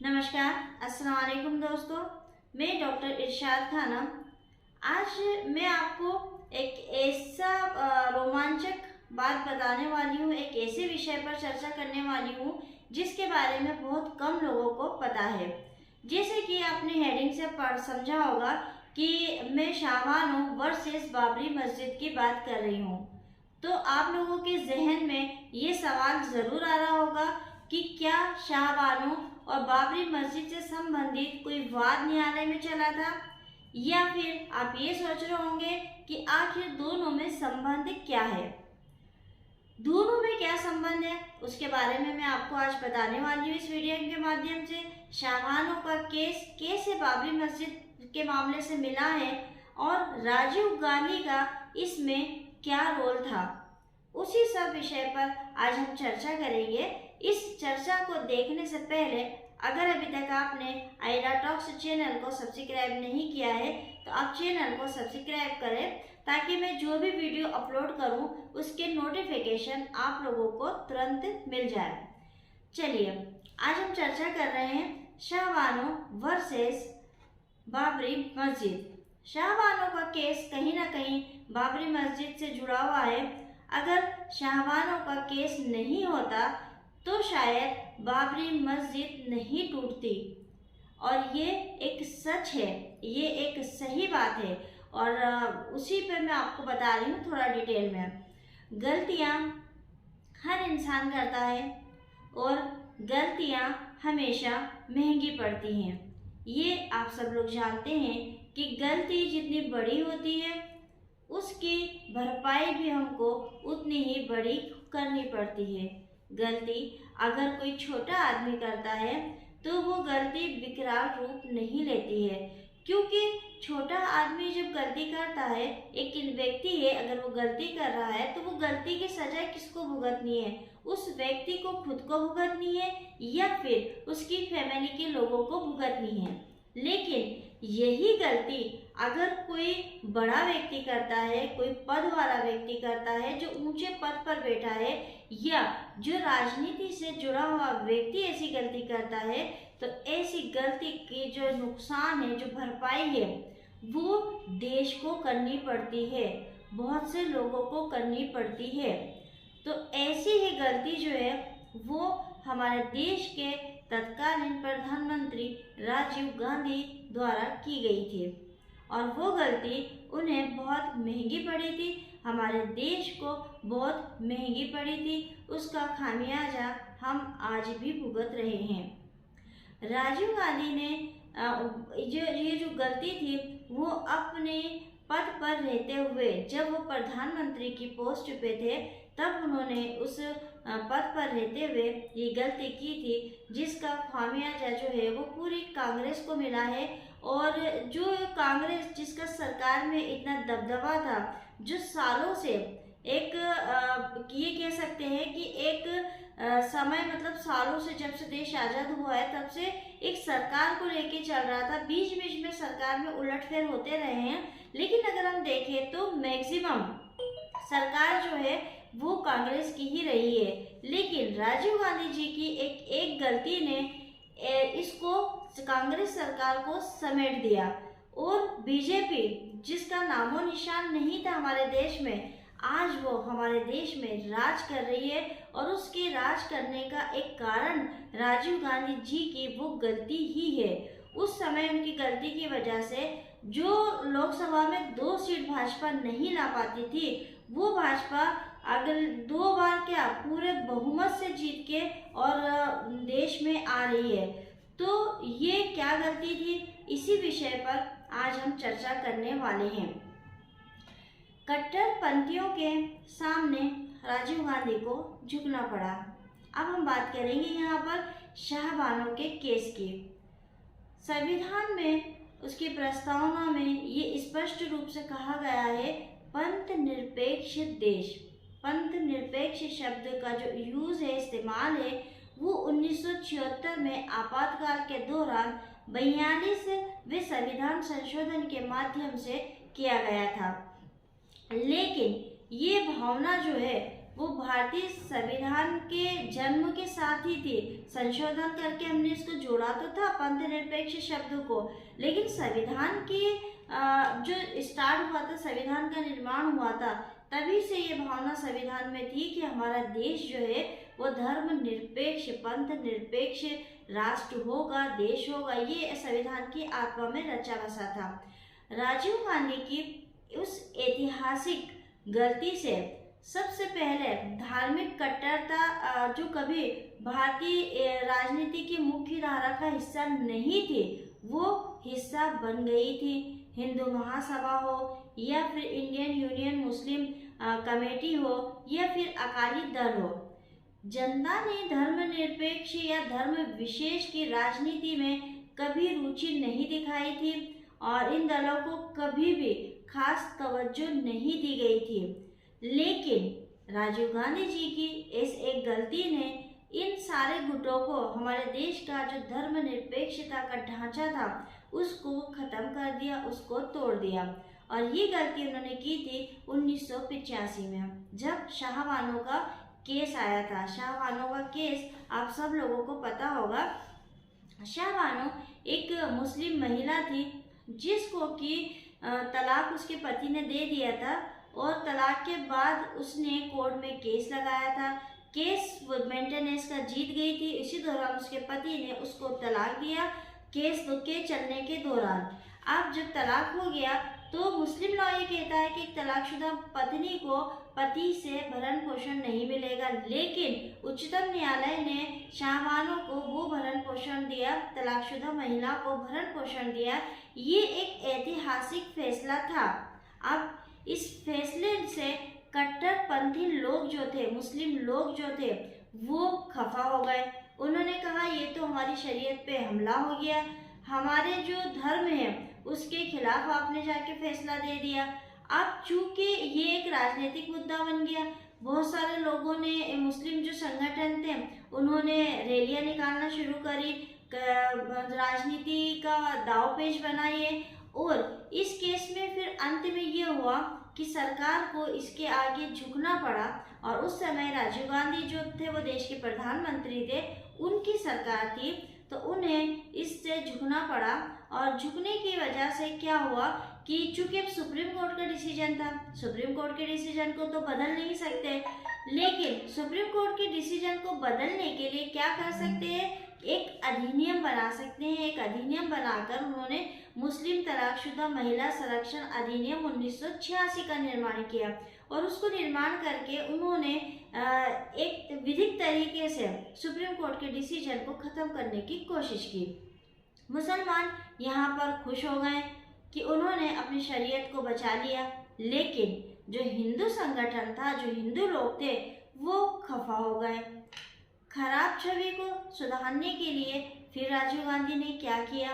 नमस्कार, अस्सलाम वालेकुम दोस्तों। मैं डॉक्टर इरशाद खानम। आज मैं आपको एक ऐसा रोमांचक बात बताने वाली हूँ, एक ऐसे विषय पर चर्चा करने वाली हूँ जिसके बारे में बहुत कम लोगों को पता है। जैसे कि आपने हेडिंग से पढ़ समझा होगा कि मैं शाहबानो वर्सेस बाबरी मस्जिद की बात कर रही हूँ। तो आप लोगों के जहन में ये सवाल ज़रूर आ रहा होगा कि क्या शाहबानो और बाबरी मस्जिद से संबंधित कोई वाद न्यायालय में चला था, या फिर आप ये सोच रहे होंगे कि आखिर दोनों में संबंध क्या है। दोनों में क्या संबंध है उसके बारे में मैं आपको आज बताने वाली हूँ इस वीडियो के माध्यम से। शाहबानो का केस कैसे बाबरी मस्जिद के मामले से मिला है और राजीव गांधी का इसमें क्या रोल था, उसी सब विषय पर आज हम चर्चा करेंगे। इस चर्चा को देखने से पहले अगर अभी तक आपने आयरा टॉक्स चैनल को सब्सक्राइब नहीं किया है तो आप चैनल को सब्सक्राइब करें ताकि मैं जो भी वीडियो अपलोड करूं उसके नोटिफिकेशन आप लोगों को तुरंत मिल जाए। चलिए आज हम चर्चा कर रहे हैं शाहबानो वर्सेस बाबरी मस्जिद। शाहबानो का केस कहीं ना कहीं बाबरी मस्जिद से जुड़ा हुआ है। अगर शाहबानो का केस नहीं होता तो शायद बाबरी मस्जिद नहीं टूटती, और ये एक सच है, ये एक सही बात है। और उसी पर मैं आपको बता रही हूँ थोड़ा डिटेल में। गलतियाँ हर इंसान करता है और गलतियाँ हमेशा महंगी पड़ती हैं। ये आप सब लोग जानते हैं कि गलती जितनी बड़ी होती है उसकी भरपाई भी हमको उतनी ही बड़ी करनी पड़ती है। गलती अगर कोई छोटा आदमी करता है तो वो गलती विकराल रूप नहीं लेती है, क्योंकि छोटा आदमी जब गलती करता है, एक व्यक्ति है अगर वो गलती कर रहा है तो वो गलती की सजा किसको भुगतनी है? उस व्यक्ति को खुद को भुगतनी है या फिर उसकी फैमिली के लोगों को भुगतनी है। लेकिन यही गलती अगर कोई बड़ा व्यक्ति करता है, कोई पद वाला व्यक्ति करता है, जो ऊंचे पद पर बैठा है, या जो राजनीति से जुड़ा हुआ व्यक्ति ऐसी गलती करता है, तो ऐसी गलती की जो नुकसान है, जो भरपाई है, वो देश को करनी पड़ती है, बहुत से लोगों को करनी पड़ती है। तो ऐसी ही गलती जो है वो हमारे देश के तत्कालीन प्रधानमंत्री राजीव गांधी द्वारा की गई थी, और वो गलती उन्हें बहुत महंगी पड़ी थी, हमारे देश को बहुत महंगी पड़ी थी। उसका खामियाजा हम आज भी भुगत रहे हैं। राजीव गांधी ने ये जो गलती थी वो अपने पद पर रहते हुए, जब वो प्रधानमंत्री की पोस्ट पे थे तब उन्होंने उस पद पर रहते हुए ये गलती की थी, जिसका खामियाजा जो है वो पूरी कांग्रेस को मिला है। और जो कांग्रेस जिसका सरकार में इतना दबदबा था, जो सालों से एक ये कह सकते हैं कि एक समय मतलब सालों से, जब से देश आज़ाद हुआ है तब से एक सरकार को लेके चल रहा था। बीच बीच में सरकार में उलटफेर होते रहे हैं, लेकिन अगर हम देखें तो मैक्सिमम सरकार जो है वो कांग्रेस की ही रही है। लेकिन राजीव गांधी जी की एक गलती ने इसको कांग्रेस सरकार को समेट दिया, और बीजेपी जिसका नामो निशान नहीं था हमारे देश में, आज वो हमारे देश में राज कर रही है। और उसके राज करने का एक कारण राजीव गांधी जी की वो गलती ही है। उस समय उनकी गलती की वजह से जो लोकसभा में 2 सीट भाजपा नहीं ला पाती थी, वो भाजपा अगर 2 बार क्या पूरे बहुमत से जीत के और देश में आ रही है। तो ये क्या गलती थी, इसी विषय पर आज हम चर्चा करने वाले हैं। कट्टरपंथियों के सामने राजीव गांधी को झुकना पड़ा। अब हम बात करेंगे यहाँ पर शाहबानो के केस की। संविधान में उसकी प्रस्तावना में ये स्पष्ट रूप से कहा गया है, पंथ निरपेक्ष देश। पंथ निरपेक्ष शब्द का जो यूज़ है, इस्तेमाल है, वो 1976 में आपातकाल के दौरान 42वें संविधान संशोधन के माध्यम से किया गया था। लेकिन ये भावना जो है वो भारतीय संविधान के जन्म के साथ ही थी। संशोधन करके हमने इसको जोड़ा तो था पंथ निरपेक्ष शब्द को, लेकिन संविधान की जो स्टार्ट हुआ था, संविधान का निर्माण हुआ था, तभी से ये भावना संविधान में थी कि हमारा देश जो है वो धर्म निरपेक्ष, पंथ निरपेक्ष राष्ट्र होगा, देश होगा। ये संविधान की आत्मा में रचा बसा था। राजीव गांधी की उस ऐतिहासिक गलती से सबसे पहले धार्मिक कट्टरता जो कभी भारतीय राजनीति की मुख्य धारा का हिस्सा नहीं थी, वो हिस्सा बन गई थी। हिंदू महासभा हो या फिर इंडियन यूनियन मुस्लिम कमेटी हो या फिर अकाली दल हो, जनता ने धर्मनिरपेक्ष या धर्म विशेष की राजनीति में कभी रुचि नहीं दिखाई थी और इन दलों को कभी भी खास तवज्जो नहीं दी गई थी। लेकिन राजीव गांधी जी की इस एक गलती ने इन सारे गुटों को, हमारे देश का जो धर्मनिरपेक्षता का ढांचा था, उसको खत्म कर दिया, उसको तोड़ दिया। और ये गलती उन्होंने की थी 1985 में, जब शाहबानो का केस आया था। शाहबानो का केस आप सब लोगों को पता होगा। शाहबानो एक मुस्लिम महिला थी जिसको कि तलाक उसके पति ने दे दिया था और तलाक के बाद उसने कोर्ट में केस लगाया था। केस मेंटेनेंस का जीत गई थी। इसी दौरान उसके पति ने उसको तलाक दिया केस के चलने के दौरान। अब जब तलाक हो गया तो मुस्लिम लॉ ये कहता है कि तलाकशुदा पत्नी को पति से भरण पोषण नहीं मिलेगा, लेकिन उच्चतम न्यायालय ने शाहबानो को वो भरण पोषण दिया, तलाकशुदा महिला को भरण पोषण दिया। ये एक ऐतिहासिक फैसला था। अब इस फैसले से कट्टरपंथी लोग जो थे, मुस्लिम लोग जो थे, वो खफा हो गए। उन्होंने कहा ये तो हमारी शरीयत पे हमला हो गया, हमारे जो धर्म है उसके खिलाफ आपने जाके फैसला दे दिया। अब चूंकि ये एक राजनीतिक मुद्दा बन गया, बहुत सारे लोगों ने, मुस्लिम जो संगठन थे, उन्होंने रैलियां निकालना शुरू करी, राजनीति का दावपेच बनाए और इस केस में फिर अंत में ये हुआ कि सरकार को इसके आगे झुकना पड़ा। और उस समय राजीव गांधी जो थे वो देश के प्रधानमंत्री थे, उनकी सरकार थी, तो उन्हें इससे झुकना पड़ा। और झुकने की वजह से क्या हुआ कि चूंकि अब सुप्रीम कोर्ट का डिसीजन था, सुप्रीम कोर्ट के डिसीजन को तो बदल नहीं सकते, लेकिन सुप्रीम कोर्ट के डिसीजन को बदलने के लिए क्या कर सकते हैं, एक अधिनियम बना सकते हैं। एक अधिनियम बनाकर उन्होंने मुस्लिम तलाकशुदा महिला संरक्षण अधिनियम 1986 का निर्माण किया और उसको निर्माण करके उन्होंने एक विधिक तरीके से सुप्रीम कोर्ट के डिसीजन को ख़त्म करने की कोशिश की। मुसलमान यहाँ पर खुश हो गए कि उन्होंने अपनी शरीयत को बचा लिया, लेकिन जो हिंदू संगठन था, जो हिंदू लोग थे, वो खफा हो गए। खराब छवि को सुधारने के लिए फिर राजीव गांधी ने क्या किया,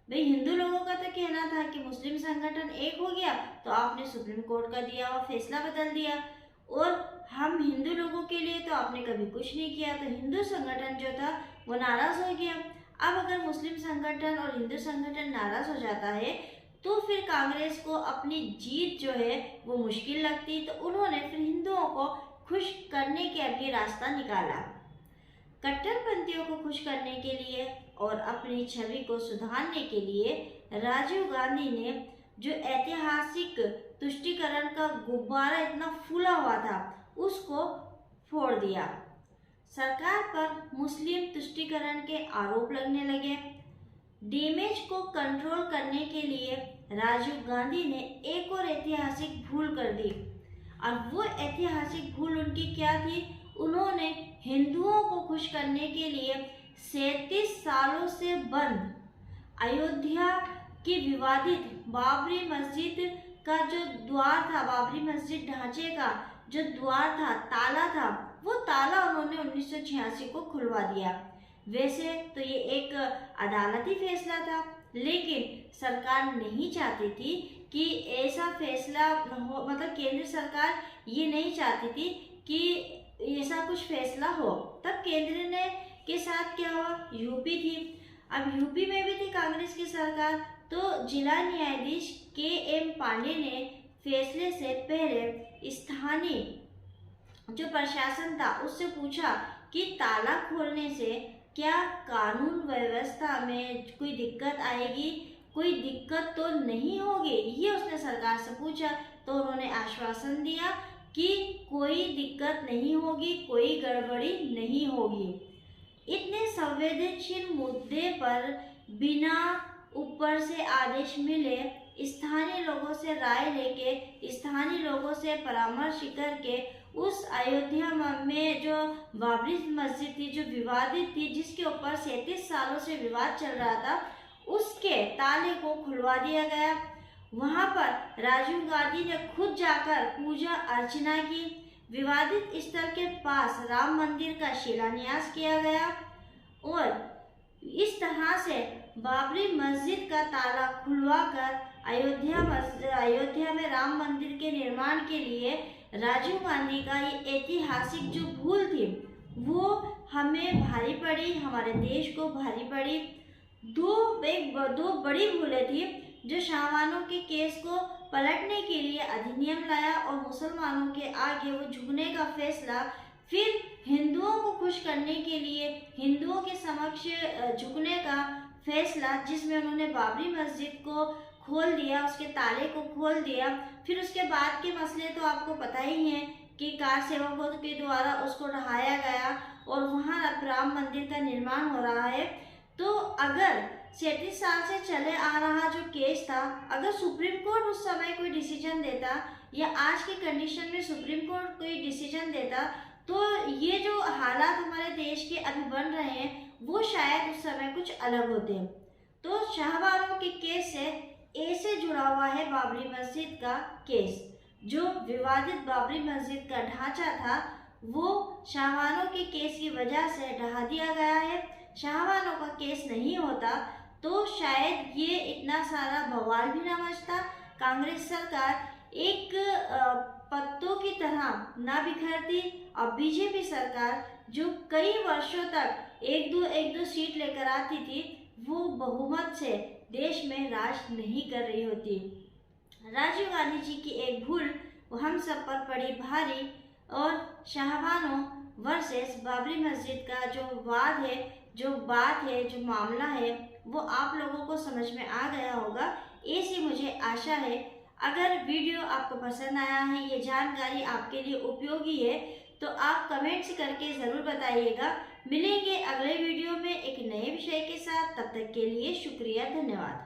भाई हिंदू लोगों का तो कहना था कि मुस्लिम संगठन एक हो गया तो आपने सुप्रीम कोर्ट का दिया हुआ फैसला बदल दिया, और हम हिंदू लोगों के लिए तो आपने कभी कुछ नहीं किया, तो हिंदू संगठन जो था वो नाराज़ हो गया। अब अगर मुस्लिम संगठन और हिंदू संगठन नाराज़ हो जाता है तो फिर कांग्रेस को अपनी जीत जो है वो मुश्किल लगती, तो उन्होंने फिर हिंदुओं को खुश करने के लिए रास्ता निकाला। कट्टरपंथियों को खुश करने के लिए और अपनी छवि को सुधारने के लिए राजीव गांधी ने जो ऐतिहासिक तुष्टीकरण का गुब्बारा इतना फूला हुआ था उसको फोड़ दिया। सरकार पर मुस्लिम तुष्टीकरण के आरोप लगने लगे। डैमेज को कंट्रोल करने के लिए राजीव गांधी ने एक और ऐतिहासिक भूल कर दी, और वो ऐतिहासिक भूल उनकी क्या थी, उन्होंने हिंदुओं को खुश करने के लिए 37 सालों से बंद अयोध्या की विवादित बाबरी मस्जिद का जो द्वार था, बाबरी मस्जिद ढांचे का जो द्वार था, ताला था, वो ताला उन्होंने 1986 को खुलवा दिया। वैसे तो ये एक अदालती फैसला था, लेकिन सरकार नहीं चाहती थी कि ऐसा फैसला हो, मतलब केंद्र सरकार ये नहीं चाहती थी कि ऐसा कुछ फैसला हो। तब केंद्र ने के साथ क्या हुआ, यूपी थी। अब यूपी में भी थी कांग्रेस की सरकार, तो जिला न्यायाधीश के एम पांडे ने फैसले से पहले स्थानीय जो प्रशासन था उससे पूछा कि ताला खोलने से क्या कानून व्यवस्था में कोई दिक्कत आएगी, कोई दिक्कत तो नहीं होगी, ये उसने सरकार से पूछा। तो उन्होंने आश्वासन दिया कि कोई दिक्कत नहीं होगी, कोई गड़बड़ी नहीं होगी। इतने संवेदनशील मुद्दे पर बिना ऊपर से आदेश मिले, स्थानीय लोगों से राय लेके, स्थानीय लोगों से परामर्श करके उस अयोध्या में जो बाबरी मस्जिद थी, जो विवादित थी, जिसके ऊपर 37 सालों से विवाद चल रहा था, उसके ताले को खुलवा दिया गया। वहां पर राजीव गांधी ने खुद जाकर पूजा अर्चना की। विवादित स्थल के पास राम मंदिर का शिलान्यास किया गया और इस तरह से बाबरी मस्जिद का ताला खुलवाकर अयोध्या में राम मंदिर के निर्माण के लिए राजीव गांधी का ये ऐतिहासिक जो भूल थी वो हमें भारी पड़ी, हमारे देश को भारी पड़ी। दो बड़ी भूलें थी जो शाहबानों के केस को पलटने के लिए अधिनियम लाया और मुसलमानों के आगे वो झुकने का फैसला, फिर हिंदुओं को खुश करने के लिए हिंदुओं के समक्ष झुकने का फैसला, जिसमें उन्होंने बाबरी मस्जिद को खोल दिया, उसके ताले को खोल दिया। फिर उसके बाद के मसले तो आपको पता ही हैं कि कार सेवकों के द्वारा उसको ढहाया गया और वहाँ अब राम मंदिर का निर्माण हो रहा है। तो अगर 37 साल से चले आ रहा जो केस था, अगर सुप्रीम कोर्ट उस समय कोई डिसीजन देता या आज की कंडीशन में सुप्रीम कोर्ट कोई डिसीजन देता, तो ये जो हालात हमारे देश के अभी बन रहे हैं वो शायद उस समय कुछ अलग होते। तो शाहबानों के केस से ऐसे जुड़ा हुआ है बाबरी मस्जिद का केस। जो विवादित बाबरी मस्जिद का ढांचा था वो शाहबानों के केस की वजह से ढहा दिया गया है। शाहबानों का केस नहीं होता तो शायद ये इतना सारा बवाल भी ना मचता, कांग्रेस सरकार एक पत्तों की तरह ना बिखरती और बीजेपी सरकार जो कई वर्षों तक एक दो सीट लेकर आती थी वो बहुमत से देश में राज नहीं कर रही होती। राजीव गांधी जी की एक भूल वो हम सब पर पड़ी भारी और शाहबानों वर्सेस बाबरी मस्जिद का जो वाद है, जो बात है, जो मामला है वो आप लोगों को समझ में आ गया होगा, ऐसी मुझे आशा है। अगर वीडियो आपको पसंद आया है, ये जानकारी आपके लिए उपयोगी है तो आप कमेंट्स करके ज़रूर बताइएगा। मिलेंगे अगले वीडियो में एक नए विषय के साथ, तब तक के लिए शुक्रिया, धन्यवाद।